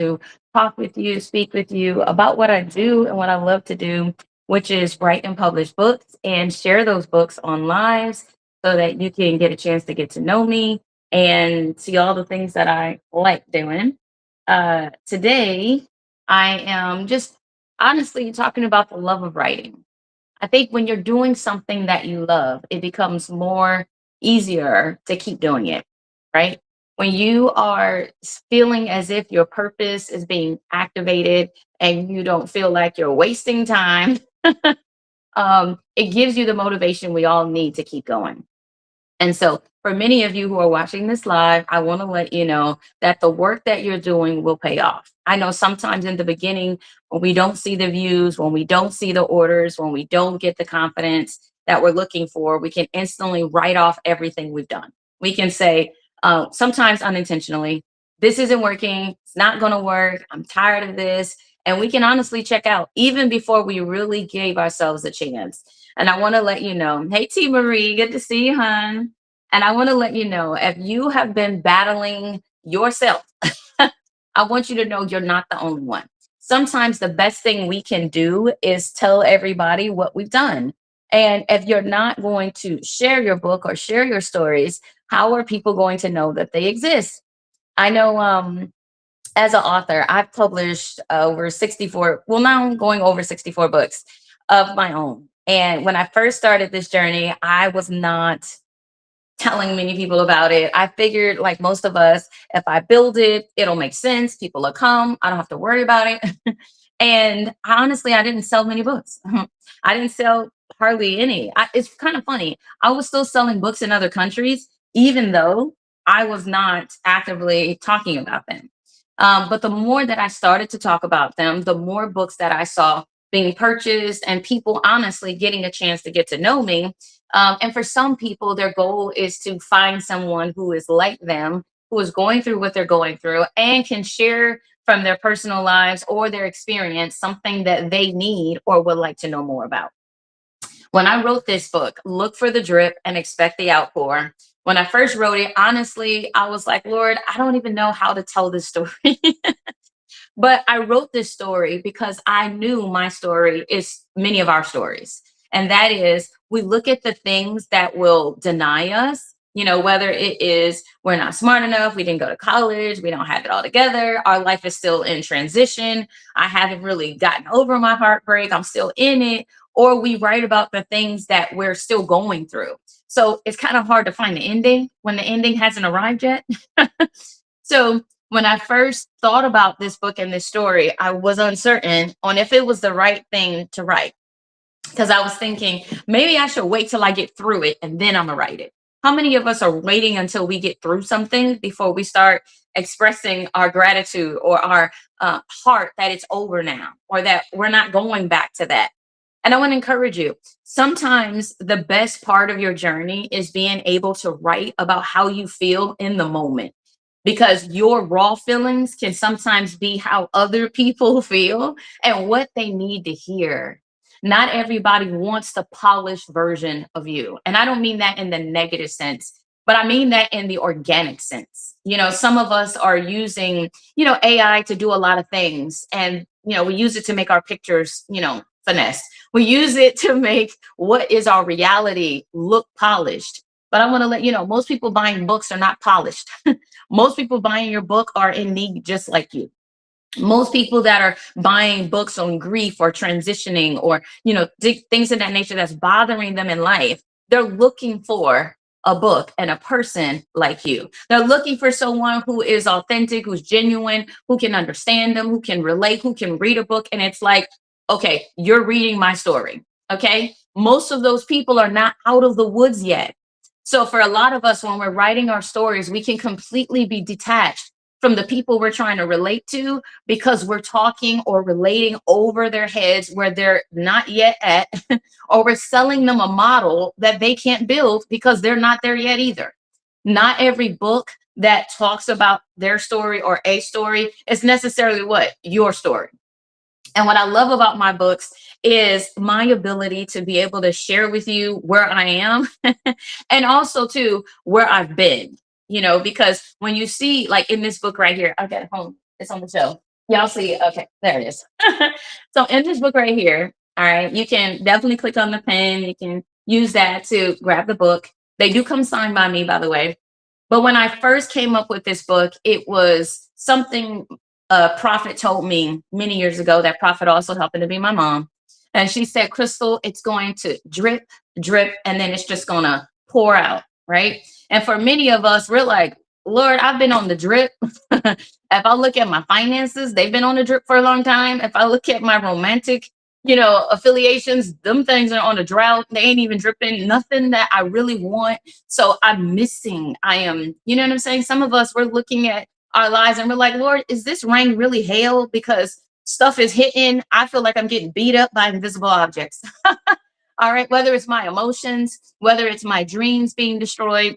to talk with you, speak with you about what I do and what I love to do, which is write and publish books and share those books on lives so that you can get a chance to get to know me and see all the things that I like doing. Today, I am just honestly talking about the love of writing. I think when you're doing something that you love, it becomes more easier to keep doing it, right? When you are feeling as if your purpose is being activated and you don't feel like you're wasting time, it gives you the motivation we all need to keep going. And so, for many of you who are watching this live, I want to let you know that the work that you're doing will pay off. I know sometimes in the beginning, when we don't see the views, when we don't see the orders, when we don't get the confidence that we're looking for, we can instantly write off everything we've done. We can say, sometimes unintentionally, this isn't working. It's not going to work. I'm tired of this. And we can honestly check out even before we really gave ourselves a chance. And I want to let you know, hey, T Marie, good to see you, hon. And I want to let you know if you have been battling yourself, I want you to know you're not the only one. Sometimes the best thing we can do is tell everybody what we've done. And if you're not going to share your book or share your stories, how are people going to know that they exist? I know as an author, I've published over 64, well, now I'm going over 64 books of my own. And when I first started this journey, I was not telling many people about it. I figured, like most of us, if I build it, it'll make sense. People will come. I don't have to worry about it. And honestly, I didn't sell many books. I didn't sell hardly any. It's kind of funny. I was still selling books in other countries, even though I was not actively talking about them. But the more that I started to talk about them, the more books that I saw being purchased and people honestly getting a chance to get to know me. And for some people, their goal is to find someone who is like them, who is going through what they're going through and can share from their personal lives or their experience something that they need or would like to know more about. When I wrote this book, Look for the Drip and Expect the Outpour, when I first wrote it, honestly, I was like, Lord, I don't even know how to tell this story. But I wrote this story because I knew my story is many of our stories. And that is, we look at the things that will deny us, whether it is we're not smart enough, we didn't go to college, we don't have it all together, our life is still in transition, I haven't really gotten over my heartbreak, I'm still in it, or we write about the things that we're still going through. So it's kind of hard to find the ending when the ending hasn't arrived yet. So when I first thought about this book and this story, I was uncertain on if it was the right thing to write. Because I was thinking, maybe I should wait till I get through it and then I'm going to write it. How many of us are waiting until we get through something before we start expressing our gratitude or our heart that it's over now or that we're not going back to that? And I want to encourage you. Sometimes the best part of your journey is being able to write about how you feel in the moment because your raw feelings can sometimes be how other people feel and what they need to hear. Not everybody wants the polished version of you. And I don't mean that in the negative sense, but I mean that in the organic sense. Some of us are using, AI to do a lot of things. And, we use it to make our pictures, finesse. We use it to make what is our reality look polished. But I want to let you know, most people buying books are not polished. Most people buying your book are in need just like you. Most people that are buying books on grief or transitioning or, things of that nature that's bothering them in life, they're looking for a book and a person like you. They're looking for someone who is authentic, who's genuine, who can understand them, who can relate, who can read a book. And it's like, okay, you're reading my story. Okay. Most of those people are not out of the woods yet. So for a lot of us, when we're writing our stories, we can completely be detached from the people we're trying to relate to because we're talking or relating over their heads where they're not yet at, or we're selling them a model that they can't build because they're not there yet either. Not every book that talks about their story or a story is necessarily what? Your story. And what I love about my books is my ability to be able to share with you where I am and also too where I've been, because when you see like in this book right here, I got it home, it's on the shelf. Y'all see? Okay, there it is. So in this book right here, all right, you can definitely click on the pen. You can use that to grab the book. They do come signed by me, by the way. But when I first came up with this book, it was something a prophet told me many years ago. That prophet also happened to be my mom. And she said, Crystal, it's going to drip, drip, and then it's just going to pour out. Right. And for many of us, we're like, Lord, I've been on the drip. If I look at my finances, they've been on the drip for a long time. If I look at my romantic, affiliations, them things are on a drought. They ain't even dripping. Nothing that I really want. So I'm missing. I am, you know what I'm saying? Some of us, we're looking at our lives and we're like, Lord, is this rain really hail? Because stuff is hitting. I feel like I'm getting beat up by invisible objects. All right. Whether it's my emotions, whether it's my dreams being destroyed,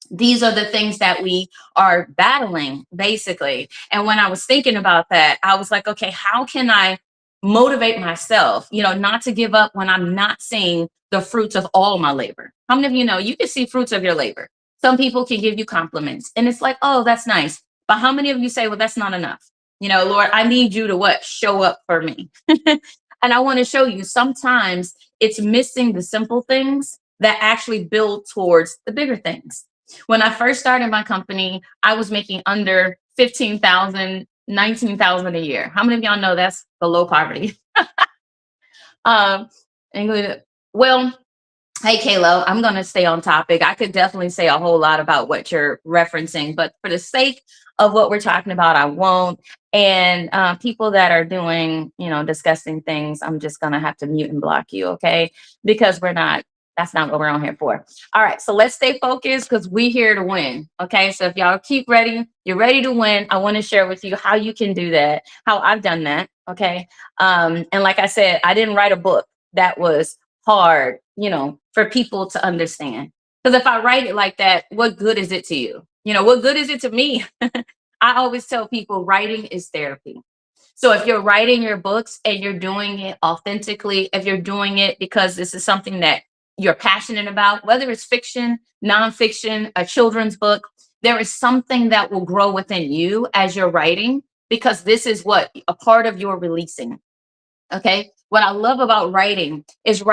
these are the things that we are battling, basically. And when I was thinking about that, I was like, okay, how can I motivate myself, not to give up when I'm not seeing the fruits of all my labor? How many of you know you can see fruits of your labor? Some people can give you compliments and it's like, oh, that's nice. But how many of you say, well, that's not enough? Lord, I need you to what? Show up for me. And I want to show you sometimes it's missing the simple things that actually build towards the bigger things. When I first started my company, I was making under 15,000, 19,000 a year. How many of y'all know that's below poverty? um, well, hey, Kayla, I'm going to stay on topic. I could definitely say a whole lot about what you're referencing, but for the sake of what we're talking about, I won't. And people that are doing, disgusting things, I'm just going to have to mute and block you, okay? Because that's not what we're on here for. All right, so let's stay focused because we're here to win, okay? So if y'all keep ready, you're ready to win. I want to share with you how you can do that, how I've done that, okay? And like I said, I didn't write a book that was hard, for people to understand. Because if I write it like that, what good is it to you? What good is it to me? I always tell people writing is therapy. So if you're writing your books and you're doing it authentically, if you're doing it because this is something that you're passionate about, whether it's fiction, nonfiction, a children's book, there is something that will grow within you as you're writing because this is what a part of your releasing. Okay. What I love about writing is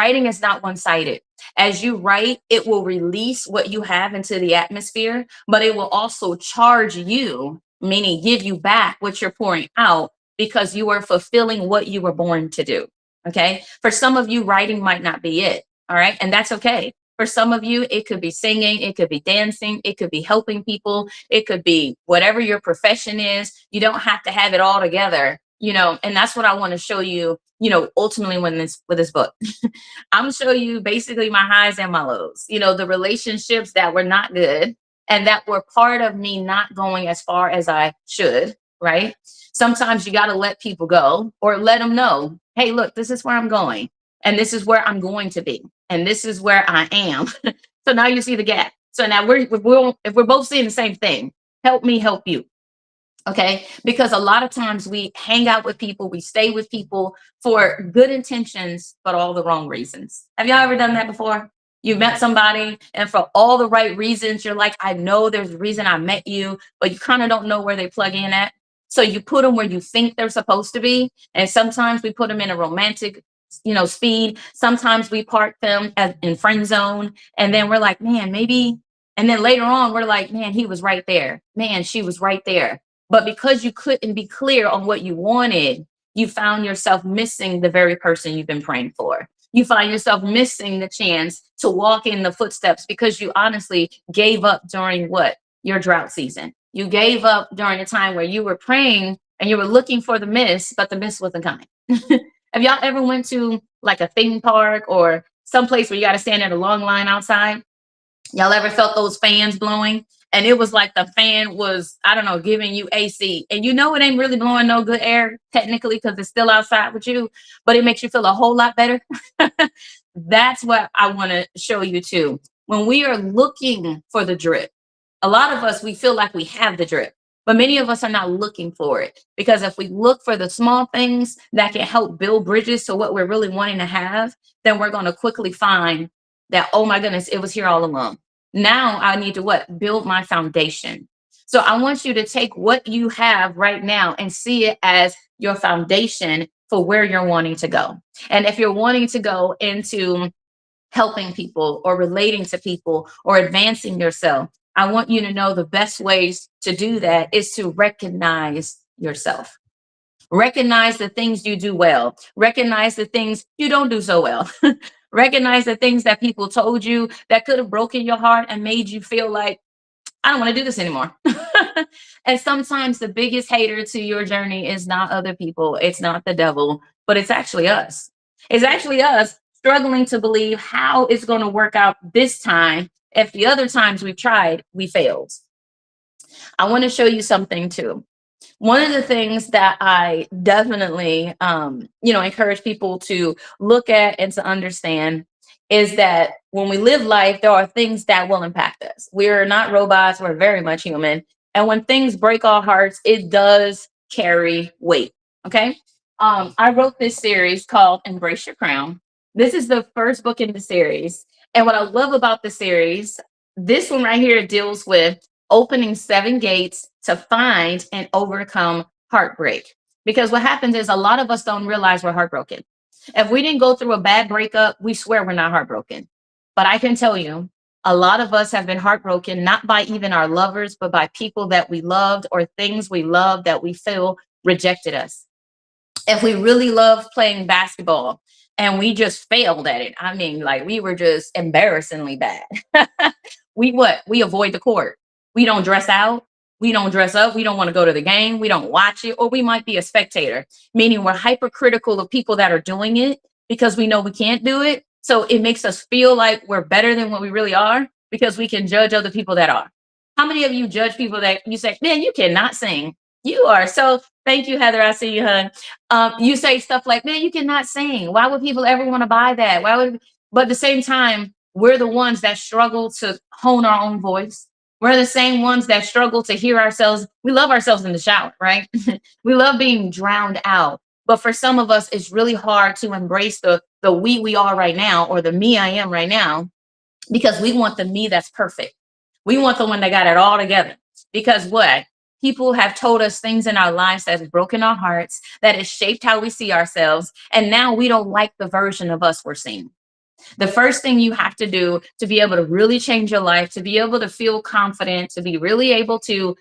not one sided. As you write, it will release what you have into the atmosphere, but it will also charge you, meaning give you back what you're pouring out because you are fulfilling what you were born to do. Okay. For some of you, writing might not be it. All right. And that's okay. For some of you, it could be singing, it could be dancing, it could be helping people, it could be whatever your profession is. You don't have to have it all together, and that's what I want to show you, ultimately with this book. I'm gonna show you basically my highs and my lows, the relationships that were not good and that were part of me not going as far as I should, right? Sometimes you got to let people go or let them know, hey, look, this is where I'm going and this is where I'm going to be and this is where I am. So now you see the gap. So now if we're both seeing the same thing, help me help you. Okay. Because a lot of times we hang out with people, we stay with people for good intentions, but all the wrong reasons. Have y'all ever done that before? You met somebody and for all the right reasons, you're like, I know there's a reason I met you, but you kind of don't know where they plug in at. So you put them where you think they're supposed to be. And sometimes we put them in a romantic, speed. Sometimes we park them in friend zone. And then we're like, man, maybe. And then later on, we're like, man, he was right there. Man, she was right there. But because you couldn't be clear on what you wanted, you found yourself missing the very person you've been praying for. You find yourself missing the chance to walk in the footsteps because you honestly gave up during what? Your drought season. You gave up during a time where you were praying and you were looking for the mist, but the mist wasn't coming. Have y'all ever went to like a theme park or someplace where you got to stand in a long line outside? Y'all ever felt those fans blowing? And it was like the fan was, I don't know, giving you AC. And it ain't really blowing no good air technically because it's still outside with you, but it makes you feel a whole lot better. That's what I want to show you too. When we are looking for the drip, a lot of us, we feel like we have the drip, but many of us are not looking for it. Because if we look for the small things that can help build bridges to what we're really wanting to have, then we're going to quickly find that, oh my goodness, it was here all along. Now I need to what? Build my foundation. So I want you to take what you have right now and see it as your foundation for where you're wanting to go. And if you're wanting to go into helping people or relating to people or advancing yourself, I want you to know the best ways to do that is to recognize yourself. Recognize the things you do well. Recognize the things you don't do so well. Recognize the things that people told you that could have broken your heart and made you feel like, I don't want to do this anymore. And sometimes the biggest hater to your journey is not other people, it's not the devil, but it's actually us. It's actually us struggling to believe how it's going to work out this time if the other times we've tried, we failed. I want to show you something too. One of the things that I definitely, encourage people to look at and to understand is that when we live life, there are things that will impact us. We're not robots, we're very much human. And when things break our hearts, it does carry weight. Okay. I wrote this series called Embrace Your Crown. This is the first book in the series. And what I love about the series, this one right here deals with opening 7 gates to find and overcome heartbreak. Because what happens is a lot of us don't realize we're heartbroken. If we didn't go through a bad breakup, we swear we're not heartbroken. But I can tell you, a lot of us have been heartbroken, not by even our lovers, but by people that we loved or things we loved that we feel rejected us. If we really love playing basketball and we just failed at it, I mean, like we were just embarrassingly bad. We avoid the court. We don't dress out. We don't dress up. We don't want to go to the game. We don't watch it, or we might be a spectator, meaning we're hypercritical of people that are doing it because we know we can't do it. So it makes us feel like we're better than what we really are because we can judge other people that are. How many of you judge people that you say, man, you cannot sing? You are so, thank you, Heather. I see you, hon. You say stuff like, man, you cannot sing. Why would people ever want to buy that? But at the same time, we're the ones that struggle to hone our own voice. We're the same ones that struggle to hear ourselves. We love ourselves in the shower, right? We love being drowned out. But for some of us, it's really hard to embrace the we are right now, or the me I am right now, because we want the me that's perfect. We want the one that got it all together. Because what? People have told us things in our lives that has broken our hearts, that has shaped how we see ourselves. And now we don't like the version of us we're seeing. The first thing you have to do to be able to really change your life, to be able to feel confident, to be really able to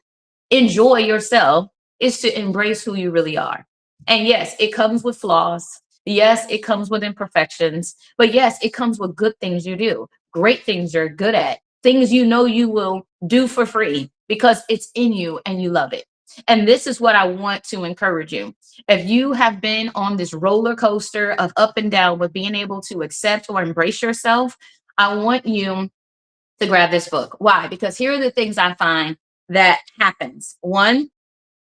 enjoy yourself is to embrace who you really are. And yes, it comes with flaws. Yes, it comes with imperfections. But yes, it comes with good things you do, great things you're good at, things you know you will do for free because it's in you and you love it. And this is what I want to encourage you. If you have been on this roller coaster of up and down with being able to accept or embrace yourself, I want you to grab this book. Why? Because here are the things I find that happens. One,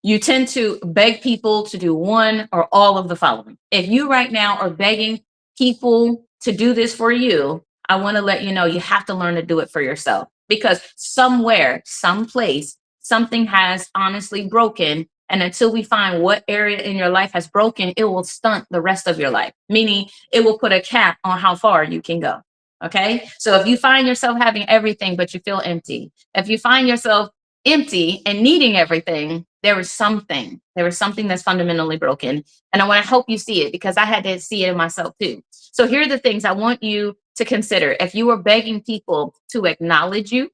you tend to beg people to do one or all of the following. If you right now are begging people to do this for you, I want to let you know you have to learn to do it for yourself, because somewhere, someplace, something has honestly broken. And until we find what area in your life has broken, it will stunt the rest of your life, meaning it will put a cap on how far you can go. Okay. So if you find yourself having everything, but you feel empty, if you find yourself empty and needing everything, there is something that's fundamentally broken. And I want to help you see it because I had to see it in myself too. So here are the things I want you to consider. If you are begging people to acknowledge you,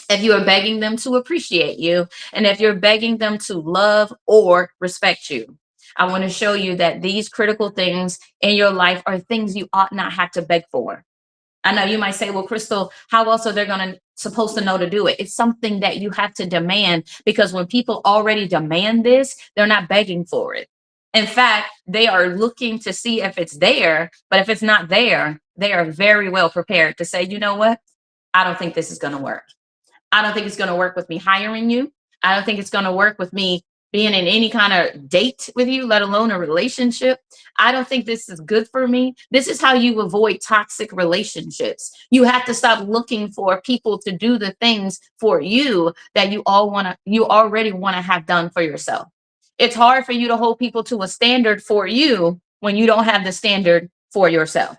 if you are begging them to appreciate you, and if you're begging them to love or respect you, I want to show you that these critical things in your life are things you ought not have to beg for. I know you might say, well, Crystal, how else are they going to supposed to know to do it? It's something that you have to demand, because when people already demand this, they're not begging for it. In fact, they are looking to see if it's there, but if it's not there, they are very well prepared to say, you know what? I don't think this is going to work. I don't think it's going to work with me hiring you. I don't think it's going to work with me being in any kind of date with you, let alone a relationship. I don't think this is good for me. This is how you avoid toxic relationships. You have to stop looking for people to do the things for you that you already want to have done for yourself. It's hard for you to hold people to a standard for you when you don't have the standard for yourself.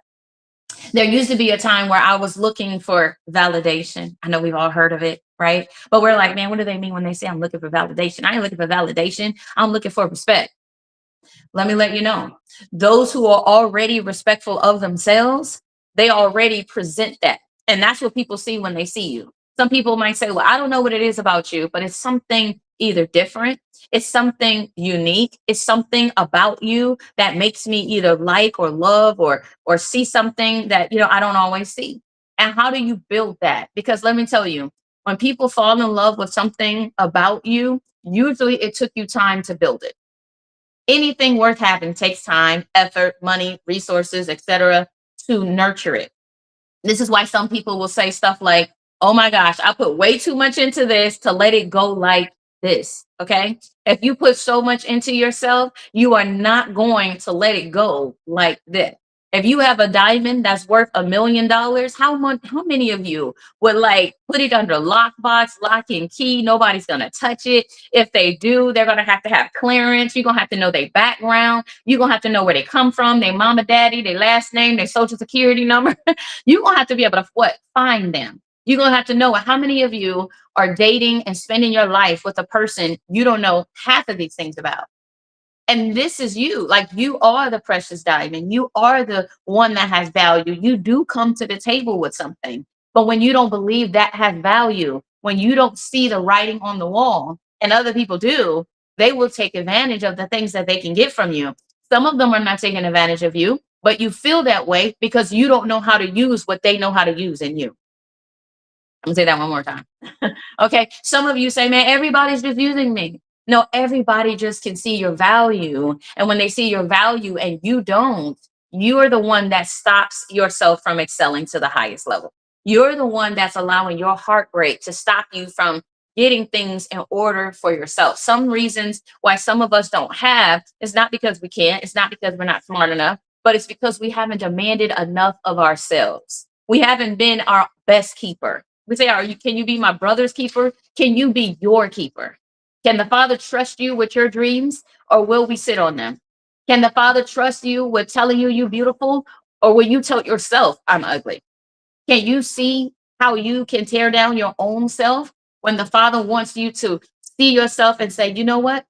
There used to be a time where I was looking for validation. I know we've all heard of it, right? But we're like, man, what do they mean when they say I'm looking for validation? I ain't looking for validation. I'm looking for respect. Let me let you know, those who are already respectful of themselves, they already present that. And that's what people see when they see you. Some people might say, well, I don't know what it is about you, but it's something either different, it's something unique, it's something about you that makes me either like or love or see something that, I don't always see. And how do you build that? Because let me tell you, when people fall in love with something about you, usually it took you time to build it. Anything worth having takes time, effort, money, resources, etc., to nurture it. This is why some people will say stuff like, oh my gosh, I put way too much into this to let it go like this. Okay. If you put so much into yourself, you are not going to let it go like this. If you have a diamond that's worth $1 million, how many of you would like put it under lockbox, lock and key? Nobody's gonna touch it. If they do, they're gonna have to have clearance. You're gonna have to know their background. You're gonna have to know where they come from, their mama, daddy, their last name, their social security number. You're gonna have to be able to what? Find them. You're gonna have to know how many of you are dating and spending your life with a person you don't know half of these things about. And this is you. Like, you are the precious diamond. You are the one that has value. You do come to the table with something. But when you don't believe that has value, when you don't see the writing on the wall and other people do, they will take advantage of the things that they can get from you. Some of them are not taking advantage of you, but you feel that way because you don't know how to use what they know how to use in you. I'm gonna say that one more time. Okay. Some of you say, man, everybody's just using me. No, everybody just can see your value. And when they see your value and you don't, you are the one that stops yourself from excelling to the highest level. You're the one that's allowing your heartbreak to stop you from getting things in order for yourself. Some reasons why some of us don't have is not because we can't, it's not because we're not smart enough, but it's because we haven't demanded enough of ourselves. We haven't been our best keeper. We say, can you be my brother's keeper? Can you be your keeper? Can the Father trust you with your dreams, or will we sit on them? Can the Father trust you with telling you you're beautiful, or will you tell yourself I'm ugly? Can you see how you can tear down your own self when the Father wants you to see yourself and say, you know what?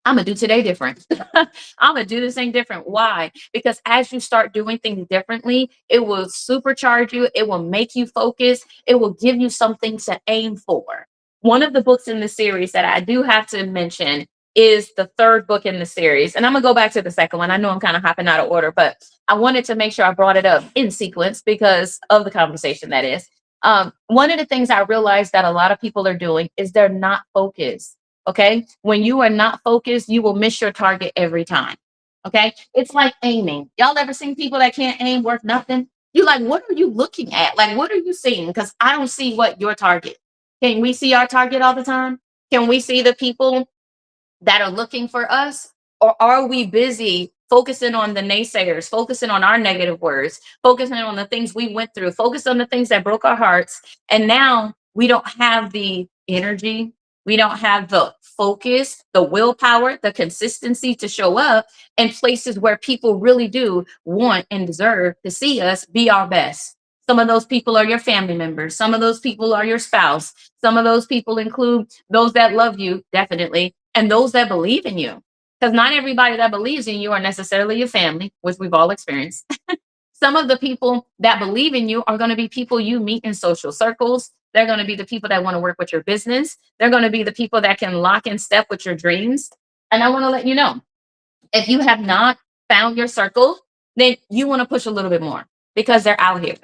I'm gonna do today different. I'm gonna do this thing different. Why? Because as you start doing things differently, it will supercharge you, it will make you focus, it will give you something to aim for. One of the books in the series that I do have to mention is the third book in the series. And I'm gonna go back to the second one. I know I'm kind of hopping out of order, but I wanted to make sure I brought it up in sequence because of the conversation that is. One of the things I realized that a lot of people are doing is they're not focused. Okay. When you are not focused, you will miss your target every time. Okay. It's like aiming. Y'all ever seen people that can't aim worth nothing? You like, what are you looking at? Like, what are you seeing? Because I don't see what your target. Can we see our target all the time? Can we see the people that are looking for us? Or are we busy focusing on the naysayers, focusing on our negative words, focusing on the things we went through, focus on the things that broke our hearts? And now we don't have the energy, we don't have the focus, the willpower, the consistency to show up in places where people really do want and deserve to see us be our best. Some of those people are your family members. Some of those people are your spouse. Some of those people include those that love you, definitely, and those that believe in you. Because not everybody that believes in you are necessarily your family, which we've all experienced. Some of the people that believe in you are going to be people you meet in social circles. They're going to be the people that want to work with your business. They're going to be the people that can lock in step with your dreams. And I want to let you know, if you have not found your circle, then you want to push a little bit more because they're out here.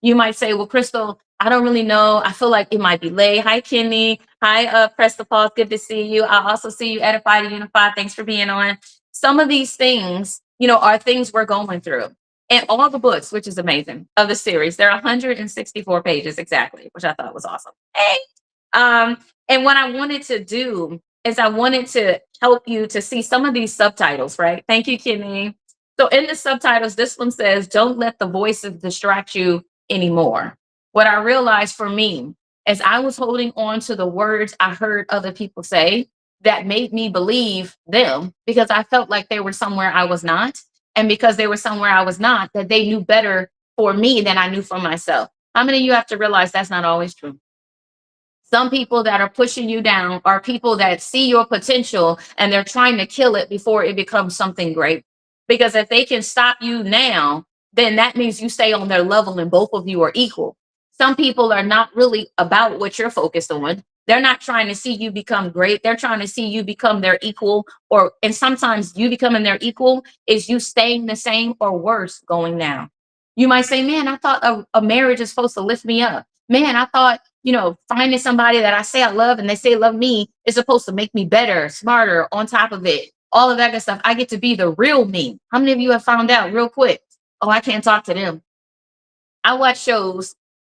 You might say, well, Crystal, I don't really know. I feel like it might be late. Hi, Kenny. Hi, Press the Pause. Good to see you. I also see you, Edified and Unified. Thanks for being on. Some of these things, are things we're going through. And all the books, which is amazing, of the series, there are 164 pages exactly, which I thought was awesome. Hey. And what I wanted to do is I wanted to help you to see some of these subtitles, right? Thank you, Kimmy. So in the subtitles, this one says, don't let the voices distract you anymore. What I realized for me is I was holding on to the words I heard other people say that made me believe them because I felt like they were somewhere I was not. And because they were somewhere I was not, that they knew better for me than I knew for myself. How many of you have to realize that's not always true? Some people that are pushing you down are people that see your potential and they're trying to kill it before it becomes something great. Because if they can stop you now, then that means you stay on their level and both of you are equal. Some people are not really about what you're focused on. They're not trying to see you become great. They're trying to see you become their equal, or and sometimes you becoming their equal is you staying the same or worse going down. You might say, "Man, I thought a marriage is supposed to lift me up. Man, I thought finding somebody that I say I love and they say love me is supposed to make me better, smarter, on top of it, all of that good stuff. I get to be the real me." How many of you have found out real quick? Oh, I can't talk to them. I watch shows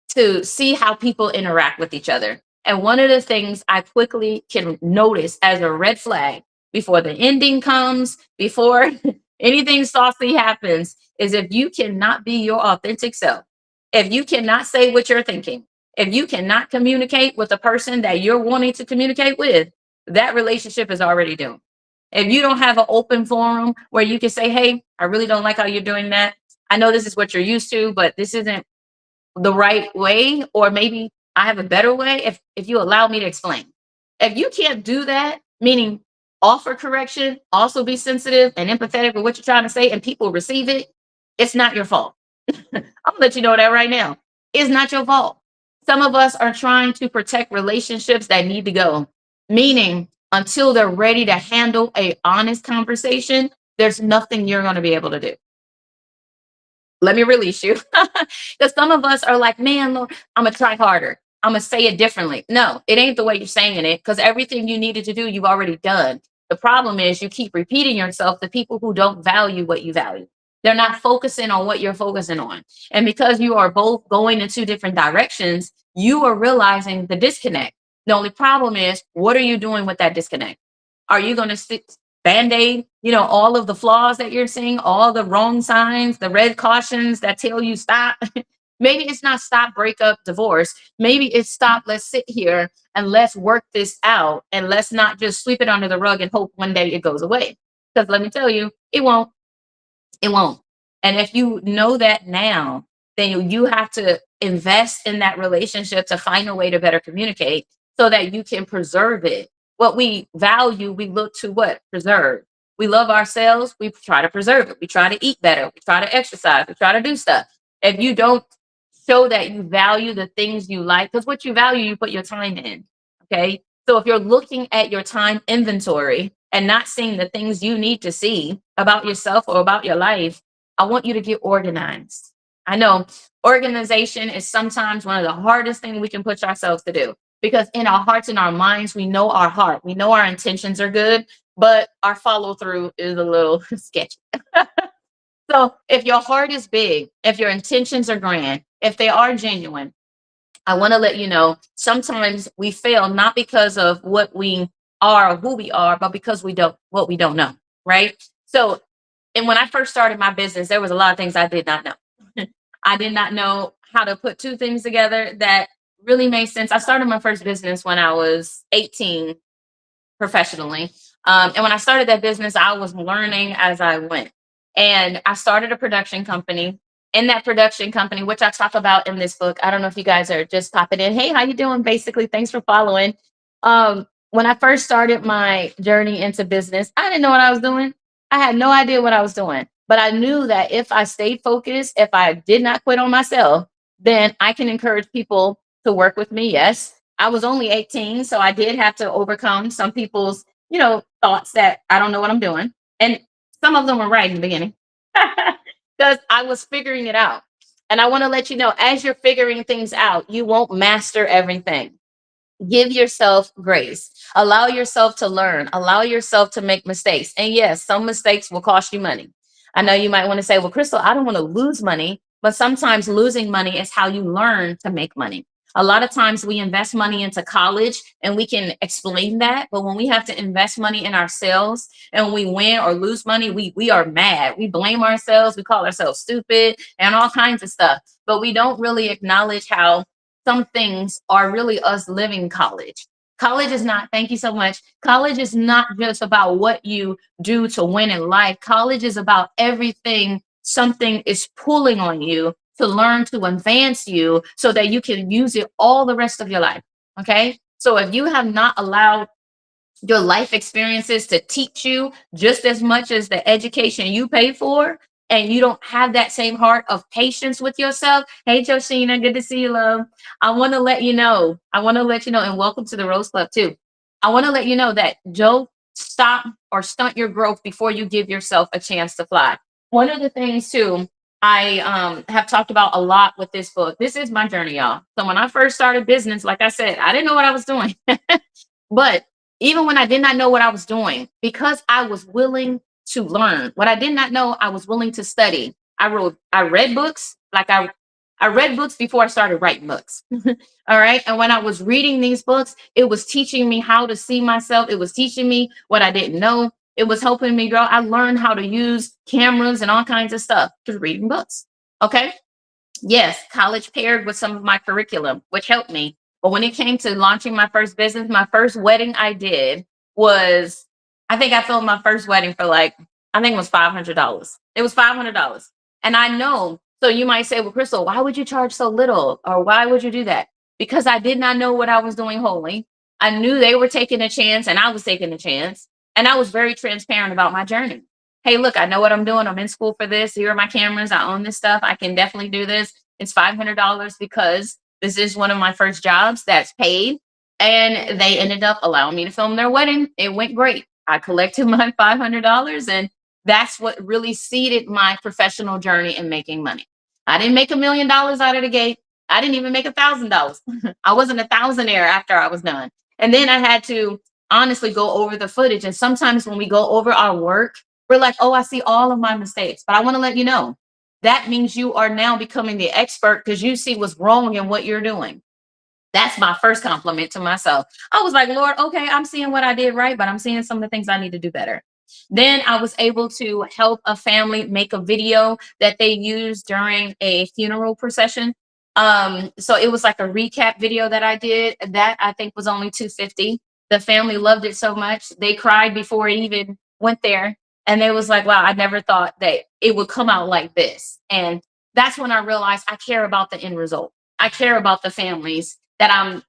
to see how people interact with each other. And one of the things I quickly can notice as a red flag before the ending comes, before anything saucy happens, is if you cannot be your authentic self, if you cannot say what you're thinking, if you cannot communicate with the person that you're wanting to communicate with, that relationship is already doomed. If you don't have an open forum where you can say, "Hey, I really don't like how you're doing that. I know this is what you're used to, but this isn't the right way, or maybe I have a better way, if you allow me to explain." If you can't do that, meaning offer correction, also be sensitive and empathetic with what you're trying to say, and people receive it, it's not your fault. I'm gonna let you know that right now. It's not your fault. Some of us are trying to protect relationships that need to go, meaning until they're ready to handle a honest conversation, there's nothing you're going to be able to do. Let me release you. Because some of us are like, "Man, Lord, I'm gonna try harder. I'm gonna say it differently." No, it ain't the way you're saying it, because everything you needed to do, you've already done. The problem is you keep repeating yourself to people who don't value what you value. They're not focusing on what you're focusing on. And because you are both going in two different directions, you are realizing the disconnect. The only problem is, what are you doing with that disconnect? Are you going to stick band-aid, all of the flaws that you're seeing, all the wrong signs, the red cautions that tell you stop? Maybe it's not stop, break up, divorce. Maybe it's stop, let's sit here and let's work this out, and let's not just sweep it under the rug and hope one day it goes away. Because let me tell you, it won't. It won't. And if you know that now, then you have to invest in that relationship to find a way to better communicate so that you can preserve it. What we value, we look to what? Preserve. We love ourselves, we try to preserve it. We try to eat better, we try to exercise, we try to do stuff. If you don't show that you value the things you like, because what you value, you put your time in. Okay. So if you're looking at your time inventory and not seeing the things you need to see about yourself or about your life, I want you to get organized. I know organization is sometimes one of the hardest things we can push ourselves to do, because in our hearts and our minds, we know our heart, we know our intentions are good, but our follow through is a little sketchy. So if your heart is big, if your intentions are grand, if they are genuine, I want to let you know sometimes we fail not because of what we are or who we are, but because we don't know, right? So, and when I first started my business, there was a lot of things I did not know. I did not know how to put two things together that really made sense. I started my first business when I was 18 professionally. And when I started that business, I was learning as I went. And I started a production company. In that production company, which I talk about in this book, I don't know if you guys are just popping in. Hey, how you doing? Basically, thanks for following. When I first started my journey into business, I didn't know what I was doing. I had no idea what I was doing. But I knew that if I stayed focused, if I did not quit on myself, then I can encourage people to work with me. Yes, I was only 18, so I did have to overcome some people's, thoughts that I don't know what I'm doing. And some of them were right in the beginning because I was figuring it out. And I want to let you know, as you're figuring things out, you won't master everything. Give yourself grace. Allow yourself to learn. Allow yourself to make mistakes. And yes, some mistakes will cost you money. I know you might want to say, "Well, Crystal, I don't want to lose money." But sometimes losing money is how you learn to make money. A lot of times we invest money into college and we can explain that. But when we have to invest money in ourselves and we win or lose money, we are mad. We blame ourselves. We call ourselves stupid and all kinds of stuff. But we don't really acknowledge how some things are really us living college. College is not, thank you so much. College is not just about what you do to win in life. College is about everything something is pulling on you to learn to advance you so that you can use it all the rest of your life. Okay. So if you have not allowed your life experiences to teach you just as much as the education you pay for, and you don't have that same heart of patience with yourself. Hey, Joshina, good to see you, love. I want to let you know. I want to let you know, and welcome to the Rose Club too. I want to let you know that Joe, stop or stunt your growth before you give yourself a chance to fly. One of the things too, I have talked about a lot with this book. This is my journey, y'all. So when I first started business, like I said, I didn't know what I was doing. But even when I did not know what I was doing, because I was willing to learn what I did not know, I was willing to study. I read books, I read books before I started writing books. All right. And when I was reading these books, it was teaching me how to see myself. It was teaching me what I didn't know. It was helping me grow. I learned how to use cameras and all kinds of stuff through reading books. Okay. Yes, college paired with some of my curriculum, which helped me. But when it came to launching my first business, my first wedding I did was, I think I filmed my first wedding for like, I think it was $500. It was $500. And I know, so you might say, well, Crystal, why would you charge so little? Or why would you do that? Because I did not know what I was doing wholly. I knew they were taking a chance and I was taking a chance. And I was very transparent about my journey. Hey, look, I know what I'm doing. I'm in school for this. Here are my cameras. I own this stuff. I can definitely do this. It's $500 because this is one of my first jobs that's paid. And they ended up allowing me to film their wedding. It went great. I collected my $500, and that's what really seeded my professional journey in making money. I didn't make $1 million out of the gate. I didn't even make $1,000. I wasn't a thousandaire after I was done. And then I had to honestly go over the footage. And sometimes when we go over our work, we're like, oh, I see all of my mistakes. But I want to let you know that means you are now becoming the expert because you see what's wrong in what you're doing. That's my first compliment to myself. I was like, Lord, okay, I'm seeing what I did right, but I'm seeing some of the things I need to do better. Then I was able to help a family make a video that they used during a funeral procession. So it was like a recap video that I did. That I think was only 250. The family loved it so much. They cried before it even went there. And they was like, wow, I never thought that it would come out like this. And that's when I realized I care about the end result. I care about the families that I'm,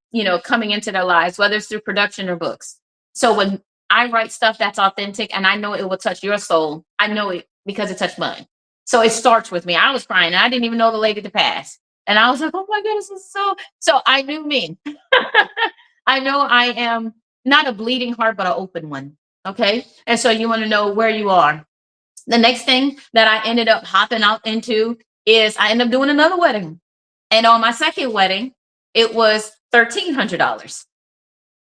coming into their lives, whether it's through production or books. So when I write stuff that's authentic and I know it will touch your soul, I know it because it touched mine. So it starts with me. I was crying and I didn't even know the lady to pass. And I was like, oh my goodness, this is so I knew me. I know I am not a bleeding heart, but an open one. Okay. And so you want to know where you are. The next thing that I ended up hopping out into is I ended up doing another wedding. And on my second wedding, it was $1,300.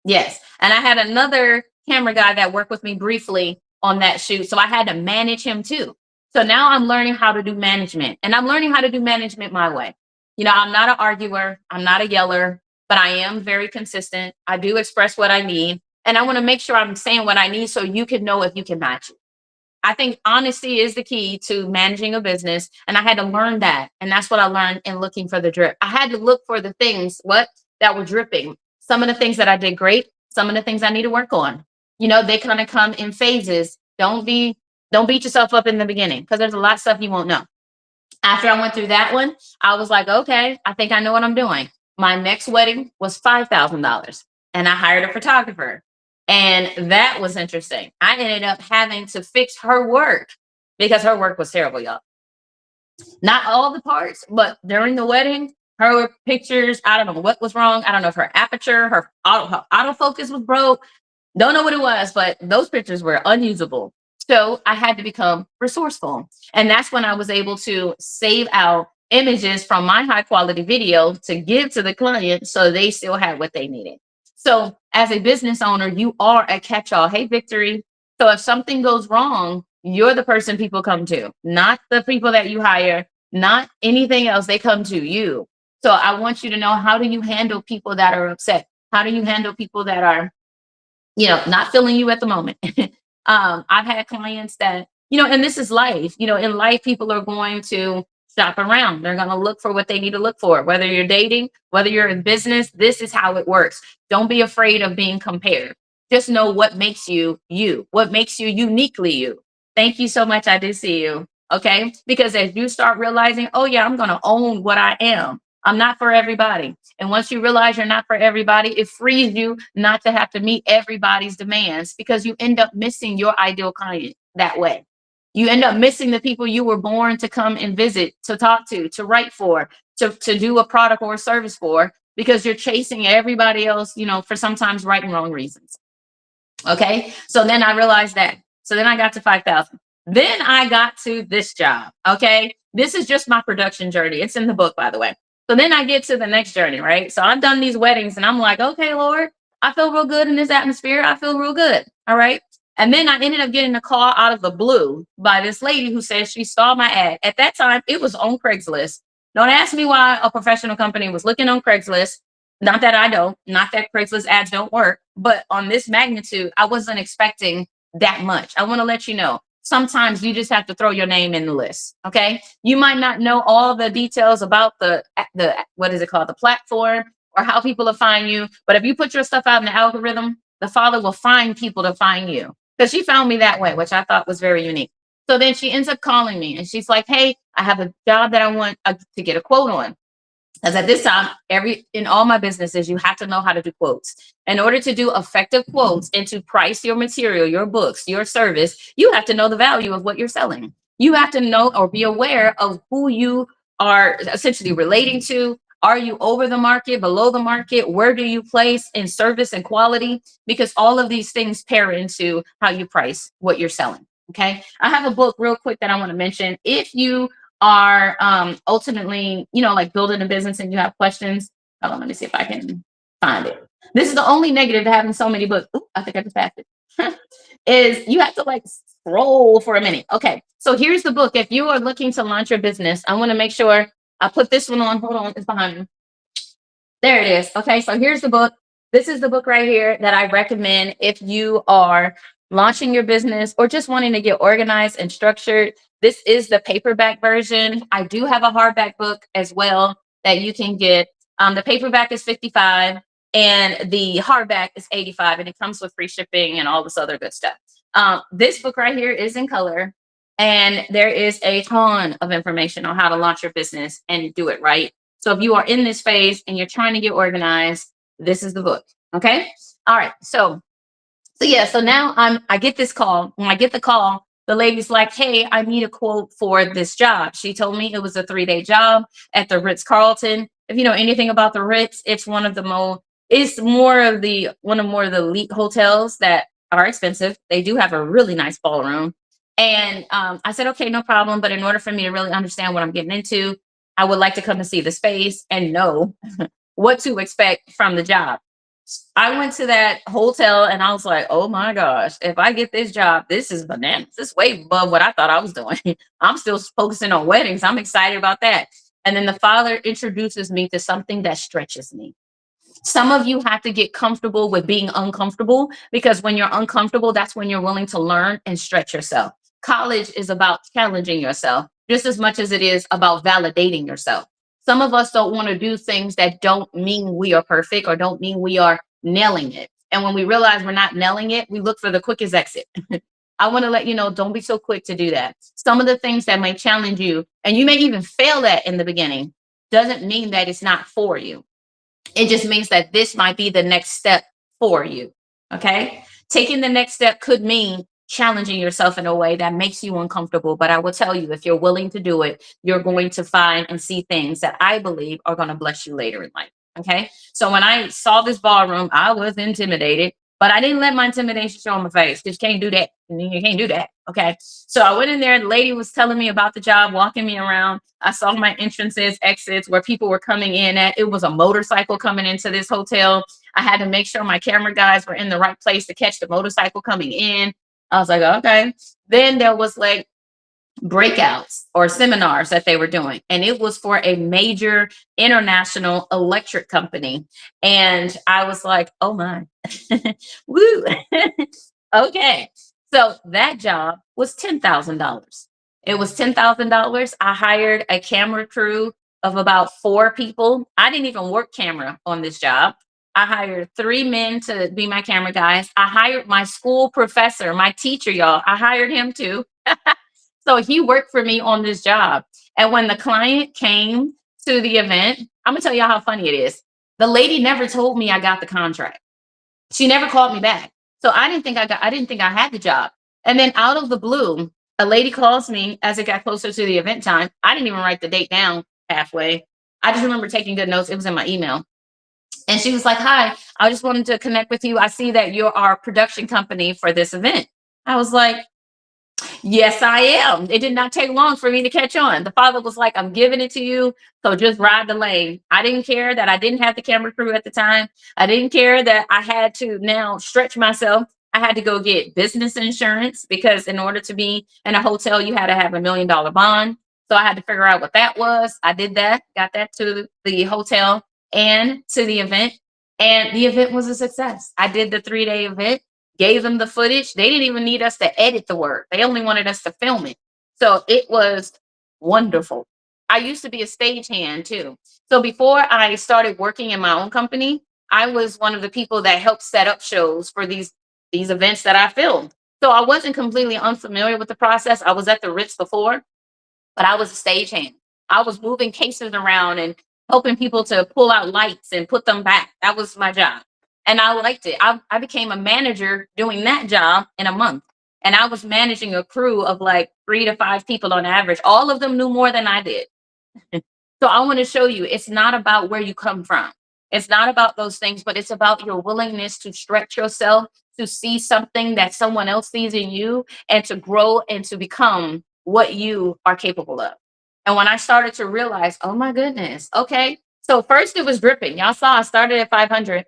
Yes. And I had another camera guy that worked with me briefly on that shoot. So I had to manage him too. So now I'm learning how to do management, and I'm learning how to do management my way. I'm not an arguer, I'm not a yeller, but I am very consistent. I do express what I need, and I want to make sure I'm saying what I need so you can know if you can match it. I think honesty is the key to managing a business. And I had to learn that. And that's what I learned in looking for the drip. I had to look for the things that were dripping. Some of the things that I did great, some of the things I need to work on. They kind of come in phases. Don't beat yourself up in the beginning because there's a lot of stuff you won't know. After I went through that one, I was like, okay, I think I know what I'm doing. My next wedding was $5,000 and I hired a photographer. And that was interesting. I ended up having to fix her work because her work was terrible, y'all. Not all the parts, but during the wedding, her pictures, I don't know what was wrong. I don't know if her aperture, her autofocus was broke. Don't know what it was, but those pictures were unusable. So I had to become resourceful. And that's when I was able to save out images from my high quality video to give to the client so they still had what they needed. So as a business owner, you are a catch-all. Hey, Victory. So if something goes wrong, you're the person people come to, not the people that you hire, not anything else. They come to you. So I want you to know, how do you handle people that are upset? How do you handle people that are, not feeling you at the moment? I've had clients that, and this is life, in life, people are going to shop around. They're going to look for what they need to look for, whether you're dating, whether you're in business. This is how it works. Don't be afraid of being compared. Just know what makes you you, what makes you uniquely you. Thank you so much. I did see you. Okay. Because as you start realizing, oh yeah, I'm going to own what I am. I'm not for everybody. And once you realize you're not for everybody, it frees you not to have to meet everybody's demands, because you end up missing your ideal client that way. You end up missing the people you were born to come and visit, to talk to write for, to do a product or a service for, because you're chasing everybody else, for sometimes right and wrong reasons. Okay. So then I realized that. So then I got to 5,000. Then I got to this job. Okay. This is just my production journey. It's in the book, by the way. So then I get to the next journey, right? So I've done these weddings and I'm like, okay, Lord, I feel real good in this atmosphere. I feel real good. All right. And then I ended up getting a call out of the blue by this lady who said she saw my ad. At that time, it was on Craigslist. Don't ask me why a professional company was looking on Craigslist. Not that I don't, not that Craigslist ads don't work, but on this magnitude, I wasn't expecting that much. I want to let you know, sometimes you just have to throw your name in the list. Okay. You might not know all the details about the what is it called? The platform, or how people will find you. But if you put your stuff out in the algorithm, the Father will find people to find you. Because she found me that way, which I thought was very unique. So then she ends up calling me and she's like, hey, I have a job that I want to get a quote on. As at this time, in all my businesses, you have to know how to do quotes. In order to do effective quotes and to price your material, your books, your service, you have to know the value of what you're selling. You have to know or be aware of who you are essentially relating to. Are you over the market, below the market? Where do you place in service and quality? Because all of these things pair into how you price what you're selling. Okay. I have a book real quick that I want to mention. If you are ultimately, like building a business and you have questions. Hold on, let me see if I can find it. This is the only negative to having so many books. Ooh, I think I just passed it. Is you have to like scroll for a minute. Okay, so here's the book. If you are looking to launch your business, I want to make sure I put this one on. Hold on, it's behind me. There it is. Okay, so here's the book. This is the book right here that I recommend if you are launching your business or just wanting to get organized and structured. This is the paperback version. I do have a hardback book as well that you can get. The paperback is $55 and the hardback is $85, and it comes with free shipping and all this other good stuff. This book right here is in color, and there is a ton of information on how to launch your business and do it right. So if you are in this phase and you're trying to get organized, this is the book. Okay. All right. So yeah. So now I get this call. When I get the call, the lady's like, hey, I need a quote for this job. She told me it was a 3-day job at the Ritz-Carlton. If you know anything about the Ritz, it's one of the more of the elite hotels that are expensive. They do have a really nice ballroom. And I said, okay, no problem. But in order for me to really understand what I'm getting into, I would like to come and see the space and know what to expect from the job. I went to that hotel and I was like, oh my gosh, if I get this job, this is bananas. This is way above what I thought I was doing. I'm still focusing on weddings. I'm excited about that. And then the Father introduces me to something that stretches me. Some of you have to get comfortable with being uncomfortable, because when you're uncomfortable, that's when you're willing to learn and stretch yourself. College is about challenging yourself just as much as it is about validating yourself. Some of us don't want to do things that don't mean we are perfect or don't mean we are nailing it. And when we realize we're not nailing it, we look for the quickest exit. I want to let you know, don't be so quick to do that. Some of the things that may challenge you, and you may even fail at in the beginning, doesn't mean that it's not for you. It just means that this might be the next step for you. Okay. Taking the next step could mean challenging yourself in a way that makes you uncomfortable. But I will tell you, if you're willing to do it, you're going to find and see things that I believe are going to bless you later in life. Okay. So when I saw this ballroom, I was intimidated, but I didn't let my intimidation show on my face, because you can't do that. You can't do that. Okay. So I went in there. The lady was telling me about the job, walking me around. I saw my entrances, exits, where people were coming in at. It was a motorcycle coming into this hotel. I had to make sure my camera guys were in the right place to catch the motorcycle coming in. I was like, okay. Then there was like breakouts or seminars that they were doing, and it was for a major international electric company. And I was like, oh my, woo. Okay. So that job was $10,000. It was $10,000. I hired a camera crew of about 4 people. I didn't even work camera on this job. I hired 3 men to be my camera guys. I hired my school professor, my teacher, y'all. I hired him too. So he worked for me on this job. And when the client came to the event, I'm gonna tell y'all how funny it is. The lady never told me I got the contract. She never called me back. So I didn't think I had the job. And then out of the blue, a lady calls me as it got closer to the event time. I didn't even write the date down halfway. I just remember taking good notes. It was in my email. And she was like, "Hi, I just wanted to connect with you. I see that you're our production company for this event." I was like, "Yes, I am." It did not take long for me to catch on. The father was like, "I'm giving it to you. So just ride the lane." I didn't care that I didn't have the camera crew at the time. I didn't care that I had to now stretch myself. I had to go get business insurance because in order to be in a hotel, you had to have $1 million bond. So I had to figure out what that was. I did that, got that to the hotel and to the event. And the event was a success. I did the 3 day event, gave them the footage. They didn't even need us to edit the work. They only wanted us to film it. So it was wonderful. I used to be a stagehand too. So before I started working in my own company, I was one of the people that helped set up shows for these events that I filmed. So I wasn't completely unfamiliar with the process. I was at the Ritz before, but I was a stagehand. I was moving cases around and helping people to pull out lights and put them back. That was my job. And I liked it. I became a manager doing that job in a month. And I was managing a crew of like 3 to 5 people on average. All of them knew more than I did. So I want to show you it's not about where you come from. It's not about those things, but it's about your willingness to stretch yourself, to see something that someone else sees in you, and to grow and to become what you are capable of. And when I started to realize, oh my goodness, okay. So first it was dripping. Y'all saw I started at 500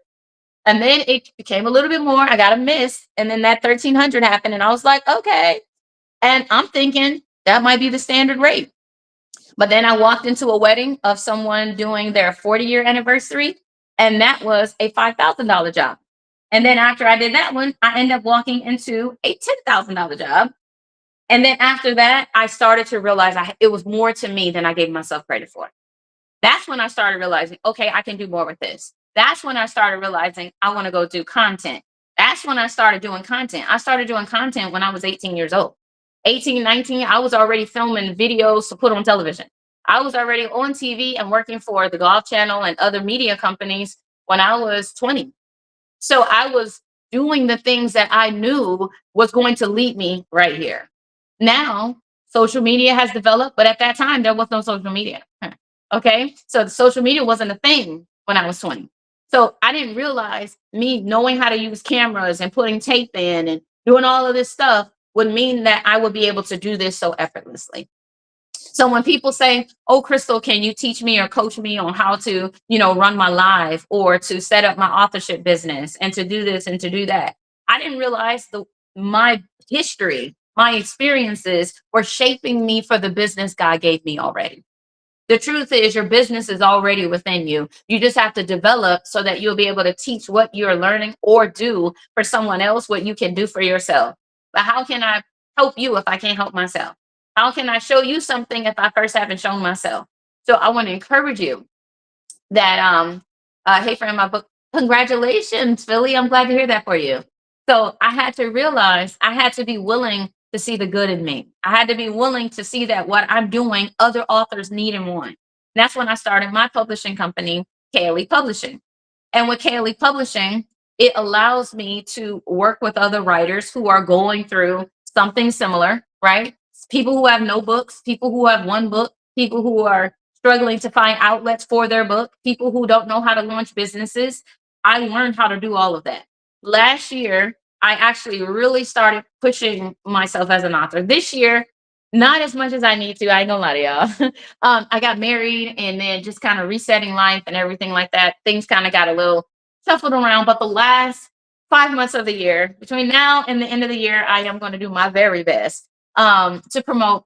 and then it became a little bit more. I got a miss. And then that 1300 happened. And I was like, okay. And I'm thinking that might be the standard rate. But then I walked into a wedding of someone doing their 40-year anniversary, and that was a $5,000 job. And then after I did that one, I ended up walking into a $10,000 job. And then after that, I started to realize it was more to me than I gave myself credit for. That's when I started realizing, okay, I can do more with this. That's when I started realizing I want to go do content. That's when I started doing content. I started doing content when I was 18 years old. 18, 19, I was already filming videos to put on television. I was already on TV and working for the Golf Channel and other media companies when I was 20. So I was doing the things that I knew was going to lead me right here. Now, social media has developed, but at that time, there was no social media. Okay. So the social media wasn't a thing when I was 20. So I didn't realize me knowing how to use cameras and putting tape in and doing all of this stuff would mean that I would be able to do this so effortlessly. So when people say, "Oh, Crystal, can you teach me or coach me on how to, run my live or to set up my authorship business and to do this and to do that?" I didn't realize my history, my experiences were shaping me for the business God gave me already. The truth is, your business is already within you. You just have to develop so that you'll be able to teach what you're learning or do for someone else what you can do for yourself. But how can I help you if I can't help myself? How can I show you something if I first haven't shown myself? So I want to encourage you that hey friend, my book, congratulations, Philly. I'm glad to hear that for you. So I had to realize I had to be willing to see the good in me. I had to be willing to see that what I'm doing, other authors need and want. And that's when I started my publishing company, KLE Publishing. And with KLE Publishing, it allows me to work with other writers who are going through something similar, right? People who have no books, people who have one book, people who are struggling to find outlets for their book, people who don't know how to launch businesses. I learned how to do all of that. Last year, I actually really started pushing myself as an author. This year, not as much as I need to. I ain't gonna lie to y'all. I got married and then just kind of resetting life and everything like that. Things kind of got a little shuffled around. But the last 5 months of the year, between now and the end of the year, I am going to do my very best to promote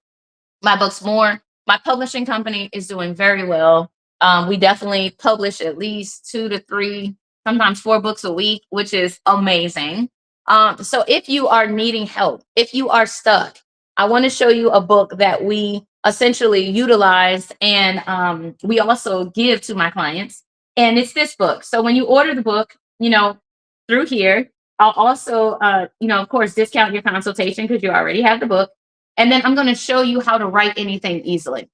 my books more. My publishing company is doing very well. We definitely publish at least 2 to 3, sometimes 4 books a week, which is amazing. So if you are needing help, if you are stuck, I want to show you a book that we essentially utilize and we also give to my clients. And it's this book. So when you order the book, through here, I'll also, of course, discount your consultation because you already have the book. And then I'm going to show you how to write anything easily.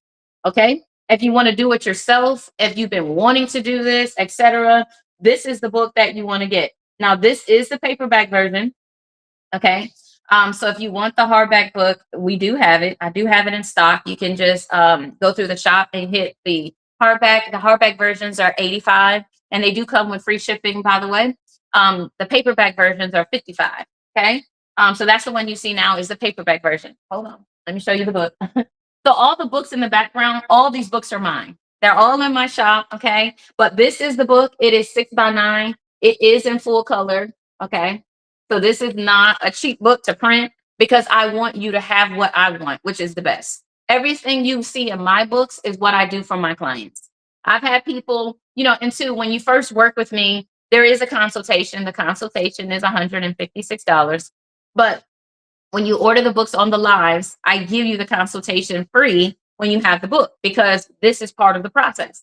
Okay. If you want to do it yourself, if you've been wanting to do this, etc., this is the book that you want to get. Now, this is the paperback version. Okay. So if you want the hardback book, we do have it. I do have it in stock. You can just go through the shop and hit the hardback. The hardback versions are 85 and they do come with free shipping, by the way. The paperback versions are 55. Okay. So that's the one you see now is the paperback version. Hold on. Let me show you the book. So all the books in the background, all these books are mine. They're all in my shop. Okay. But this is the book. It is 6 by 9. It is in full color. Okay. So this is not a cheap book to print because I want you to have what I want, which is the best. Everything you see in my books is what I do for my clients. I've had people, and two, when you first work with me, there is a consultation. The consultation is $156. But when you order the books on the lives, I give you the consultation free when you have the book because this is part of the process.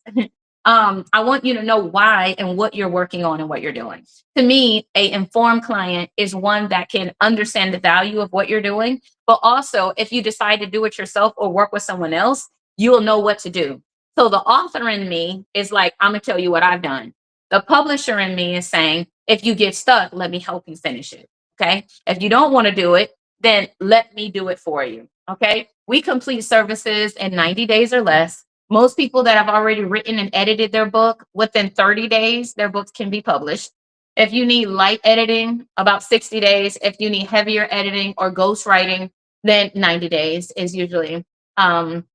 I want you to know why and what you're working on and what you're doing. To me, a informed client is one that can understand the value of what you're doing, but also if you decide to do it yourself or work with someone else, you'll know what to do. So the author in me is like, I'm gonna tell you what I've done. The publisher in me is saying, if you get stuck, let me help you finish it. Okay. If you don't want to do it, then let me do it for you. Okay. We complete services in 90 days or less. Most people that have already written and edited their book within 30 days, their books can be published. If you need light editing, about 60 days. If you need heavier editing or ghost writing, then 90 days is usually um,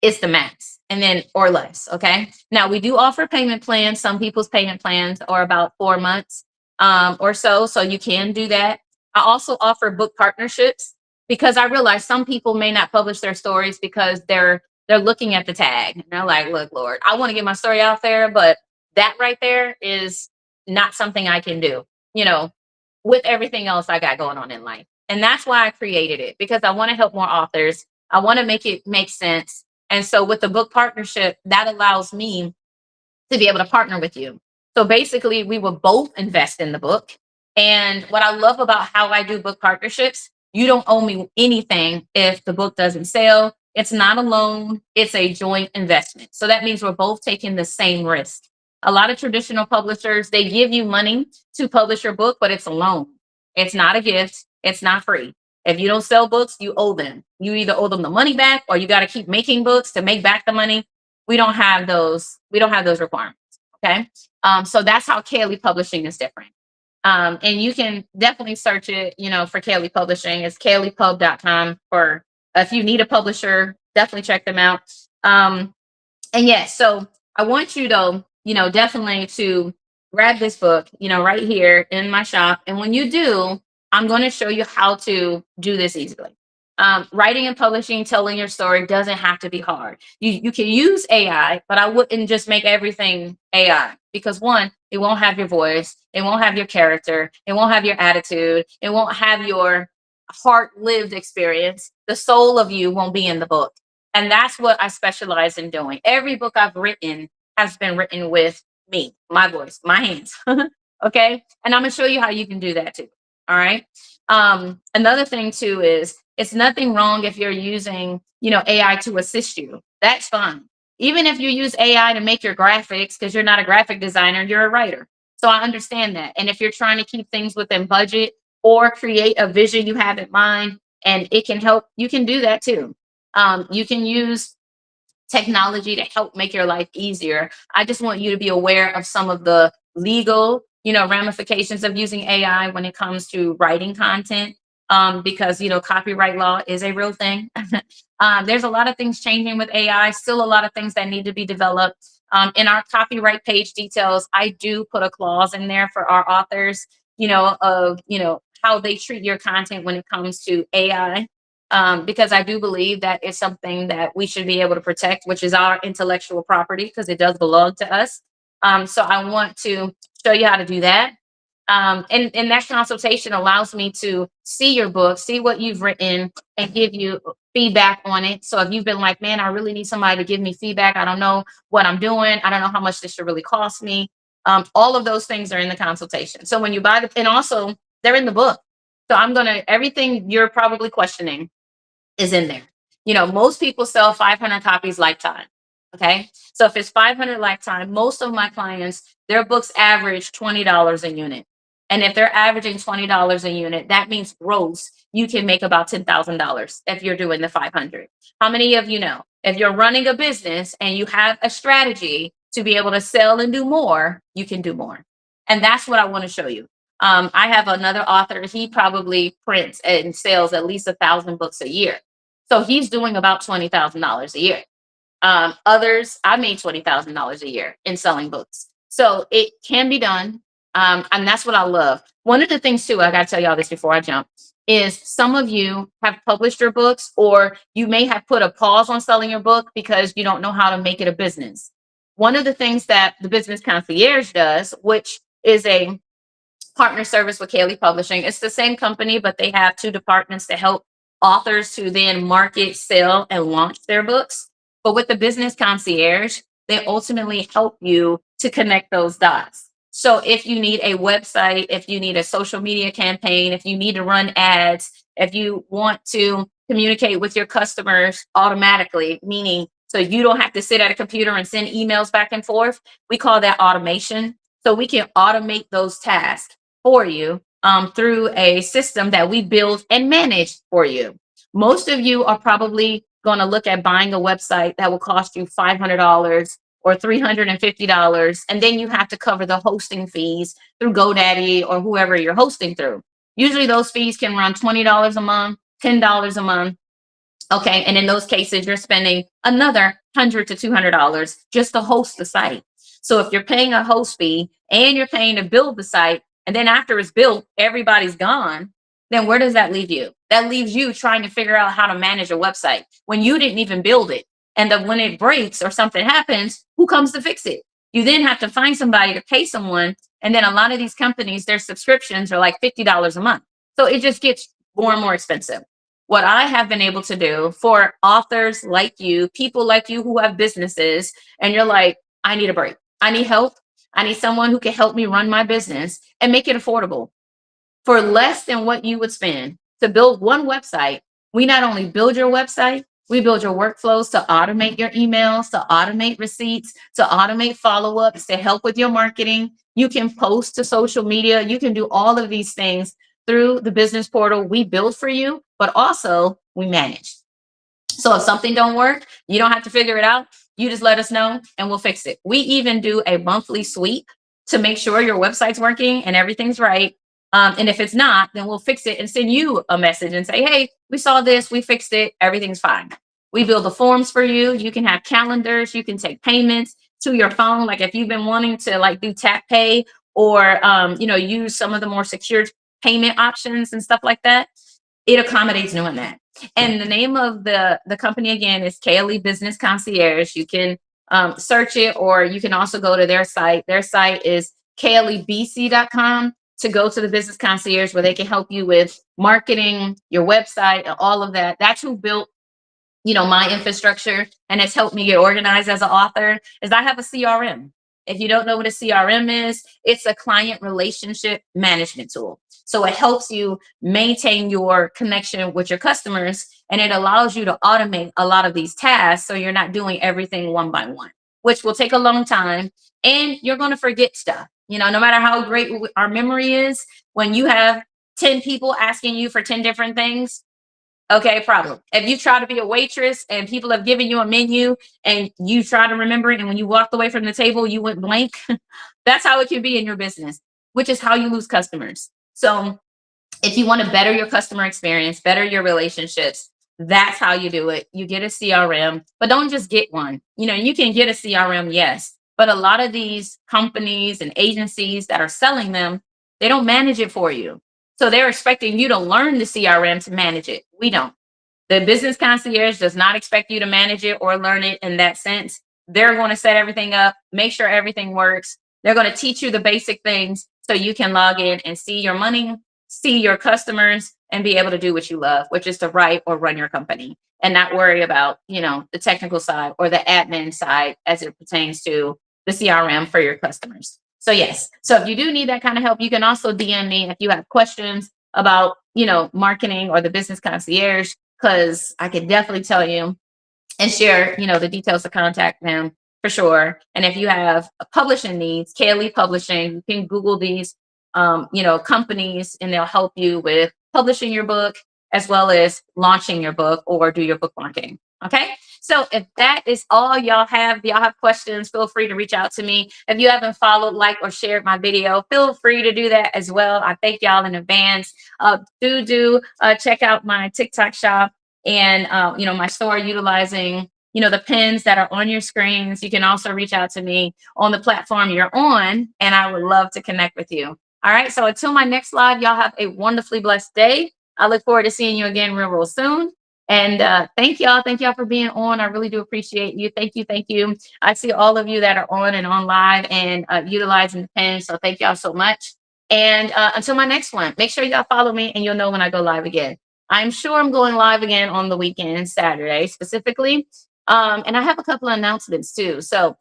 it's the max and then or less. Okay. Now we do offer payment plans. Some people's payment plans are about 4 months or so. So you can do that. I also offer book partnerships because I realize some people may not publish their stories because they're looking at the tag and they're like, look, Lord, I want to get my story out there, but that right there is not something I can do, you know, with everything else I got going on in life. And that's why I created it because I want to help more authors. I want to make it make sense. And so with the book partnership, that allows me to be able to partner with you. So basically, we will both invest in the book. And what I love about how I do book partnerships, you don't owe me anything if the book doesn't sell. It's not a loan, it's a joint investment. So that means we're both taking the same risk. A lot of traditional publishers, they give you money to publish your book, but it's a loan. It's not a gift, it's not free. If you don't sell books, you owe them. You either owe them the money back or you got to keep making books to make back the money. We don't have those requirements. Okay. So that's how Kaylee Publishing is different. And you can definitely search it, for Kaylee Publishing. It's kayleepub.com for if you need a publisher, definitely check them out. And yes, so I want you to, definitely to grab this book, right here in my shop. And when you do, I'm going to show you how to do this easily. Writing and publishing, telling your story doesn't have to be hard. You can use AI, but I wouldn't just make everything AI because one, it won't have your voice, it won't have your character, it won't have your attitude, it won't have your heart lived experience. The soul of you won't be in the book. And that's what I specialize in doing. Every book I've written has been written with me, my voice, my hands. Okay. And I'm going to show you how you can do that too. All right. Another thing too is it's nothing wrong if you're using, AI to assist you. That's fine. Even if you use AI to make your graphics, because you're not a graphic designer, you're a writer. So I understand that. And if you're trying to keep things within budget or create a vision you have in mind and it can help, you can do that too. You can use technology to help make your life easier. I just want you to be aware of some of the legal, ramifications of using AI when it comes to writing content. Because copyright law is a real thing. There's a lot of things changing with AI. Still a lot of things that need to be developed. In our copyright page details, I do put a clause in there for our authors, of how they treat your content when it comes to AI because I do believe that it's something that we should be able to protect, which is our intellectual property, because it does belong to us. So I want to show you how to do that. And that consultation allows me to see your book, see what you've written, and give you feedback on it. So if you've been like, man, I really need somebody to give me feedback. I don't know what I'm doing. I don't know how much this should really cost me. All of those things are in the consultation. So when you buy and also they're in the book. So everything you're probably questioning is in there. Most people sell 500 copies lifetime. Okay. So if it's 500 lifetime, most of my clients, their books average $20 a unit. And if they're averaging $20 a unit, that means gross, you can make about $10,000 if you're doing the 500. How many of you know if you're running a business and you have a strategy to be able to sell and do more, you can do more. And that's what I want to show you. I have another author, he probably prints and sells at least 1,000 books a year. So he's doing about $20,000 a year. Others, I made $20,000 a year in selling books. So it can be done. And that's what I love. One of the things, too, I got to tell y'all this before I jump, is some of you have published your books, or you may have put a pause on selling your book because you don't know how to make it a business. One of the things that the Business Concierge does, which is a partner service with Kaylee Publishing. It's the same company, but they have two departments to help authors to then market, sell, and launch their books. But with the Business Concierge, they ultimately help you to connect those dots. So if you need a website, if you need a social media campaign, if you need to run ads, if you want to communicate with your customers automatically, meaning so you don't have to sit at a computer and send emails back and forth, we call that automation. So we can automate those tasks for you through a system that we build and manage for you. Most of you are probably going to look at buying a website that will cost you $500 or $350, and then you have to cover the hosting fees through GoDaddy or whoever you're hosting through. Usually those fees can run $20 a month, $10 a month. Okay, and in those cases, you're spending another $100 to $200 just to host the site. So if you're paying a host fee and you're paying to build the site, and then after it's built, everybody's gone, then where does that leave you? That leaves you trying to figure out how to manage a website when you didn't even build it. And then when it breaks or something happens, who comes to fix it? You then have to find somebody to pay someone. And then a lot of these companies, their subscriptions are like $50 a month. So it just gets more and more expensive. What I have been able to do for authors like you, people like you who have businesses, and you're like, I need a break. I need help. I need someone who can help me run my business and make it affordable. For less than what you would spend to build one website, we not only build your website, we build your workflows to automate your emails, to automate receipts, to automate follow-ups, to help with your marketing. You can post to social media. You can do all of these things through the business portal we build for you, but also we manage. So if something don't work, you don't have to figure it out. You just let us know and we'll fix it. We even do a monthly sweep to make sure your website's working and everything's right. And if it's not, then we'll fix it and send you a message and say, hey, we saw this, we fixed it, everything's fine. We build the forms for you. You can have calendars, you can take payments to your phone. Like if you've been wanting to like do tap pay or use some of the more secure payment options and stuff like that, it accommodates doing that. And the name of the company again is Kaylee Business Concierge. You can search it, or you can also go to their site. Their site is KayleeBC.com to go to the Business Concierge, where they can help you with marketing, your website, and all of that. That's who built my infrastructure, and it's helped me get organized as an author, is I have a CRM. If you don't know what a CRM is, it's a client relationship management tool. So it helps you maintain your connection with your customers, and it allows you to automate a lot of these tasks so you're not doing everything one by one, which will take a long time, and you're going to forget stuff. No matter how great our memory is, when you have 10 people asking you for 10 different things, okay, problem. If you try to be a waitress and people have given you a menu and you try to remember it, and when you walked away from the table, you went blank, that's how it can be in your business, which is how you lose customers. So if you want to better your customer experience, better your relationships, that's how you do it. You get a CRM, but don't just get one. You can get a CRM, yes, but a lot of these companies and agencies that are selling them, they don't manage it for you. So they're expecting you to learn the CRM to manage it. We don't. The Business Concierge does not expect you to manage it or learn it in that sense. They're going to set everything up, make sure everything works. They're going to teach you the basic things so you can log in and see your money, see your customers, and be able to do what you love, which is to write or run your company and not worry about, the technical side or the admin side as it pertains to the CRM for your customers. So yes, so if you do need that kind of help, you can also DM me if you have questions about, marketing or the Business Concierge, because I can definitely tell you and share, the details to contact them for sure. And if you have publishing needs, Kaylee Publishing, you can Google these, companies, and they'll help you with publishing your book as well as launching your book or do your book marketing. Okay. So if that is all y'all have questions, feel free to reach out to me. If you haven't followed, like, or shared my video, feel free to do that as well. I thank y'all in advance. Do check out my TikTok shop and my store utilizing the pins that are on your screens. You can also reach out to me on the platform you're on, and I would love to connect with you. All right, so until my next live, y'all have a wonderfully blessed day. I look forward to seeing you again real soon. And thank y'all for being on. I really do appreciate you. Thank you. I see all of you that are on and on live and utilizing the pins, so thank y'all so much. And until my next one, make sure y'all follow me and you'll know when I go live again. I'm sure I'm going live again on the weekend, Saturday specifically. And I have a couple of announcements too. So